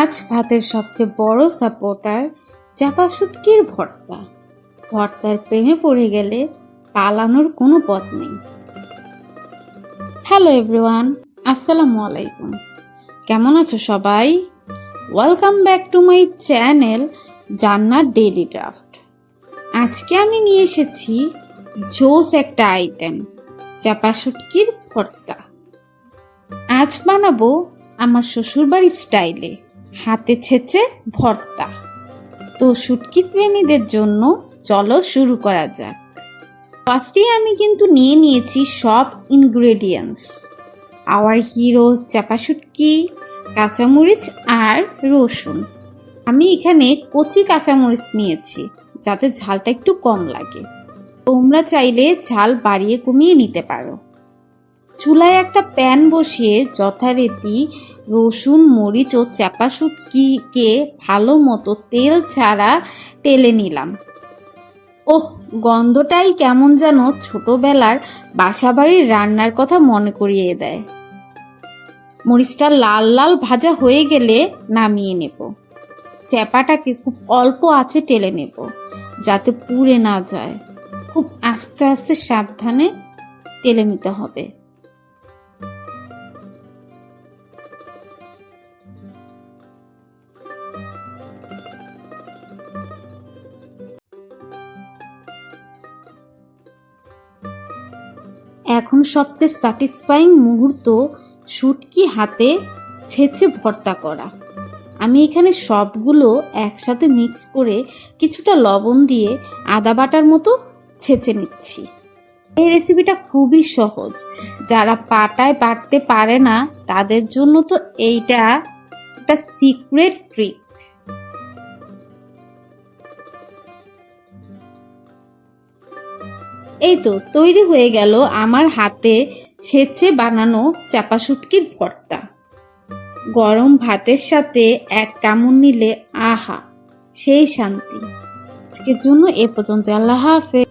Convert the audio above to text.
আজ ভাতের সবচেয়ে বড় সাপোর্টার চাপা শুটকির ভর্তা। ভর্তার প্রেমে পড়ে গেলে পালানোর কোনো পথ নেই। হ্যালো এভরিওয়ান, আসসালামু আলাইকুম। কেমন আছো সবাই? Welcome back to my channel জান্নাত ডেইলি ড্রাফট। আজকে আমি নিয়ে এসেছি জোস একটা আইটেম, চাপা শুটকির ভর্তা। আজ বানাবো আমার শ্বশুরবাড়ির স্টাইলে হাতে ছেঁচে ভর্তা। তো শুটকি প্রেমীদের জন্য চলো শুরু করা যাক। ফার্স্টে আমি কিন্তু নিয়ে নিয়েছি সব ইনগ্রেডিয়েন্টস। আওয়ার হিরো চাপা শুটকি, কাঁচামরিচ আর রসুন। আমি এখানে কচি কাঁচামরিচ নিয়েছি যাতে ঝালটা একটু কম লাগে। তোমরা চাইলে ঝাল বাড়িয়ে কমিয়ে নিতে পারো। চুলায় একটা প্যান বসিয়ে যথারীতি রসুন, মরিচ ও চাপা শুটকিকে ভালো মতো তেল ছাড়া টেলে নিলাম। ওহ, গন্ধটাই কেমন যেন ছোটবেলার বাসাবাড়ির রান্নার কথা মনে করিয়ে দেয়। মরিচটা লাল লাল ভাজা হয়ে গেলে নামিয়ে নেব। চ্যাপাটাকে খুব অল্প আঁচে টেলে নেব যাতে পুড়ে না যায়। খুব আস্তে আস্তে সাবধানে টেলে নিতে হবে। এখন সবচেয়ে স্যাটিসফাইং মুহূর্ত, শুটকি হাতে ছেঁচে ভর্তা করা। আমি এখানে সবগুলো একসাথে মিক্স করে কিছুটা লবণ দিয়ে আদা বাটার মতো ছেঁচে নিচ্ছি। এই রেসিপিটা খুবই সহজ। যারা পাটায় বাটতে পারে না তাদের জন্য তো এইটা একটা সিক্রেট ট্রিক। এই তো তৈরি হয়ে গেল আমার হাতে ছেঁচে বানানো চাপা শুটকির ভর্তা। গরম ভাতের সাথে এক কামড় নিলে আহা, সেই শান্তি। আজকের জন্য এ পর্যন্ত। আল্লাহ হাফেজ।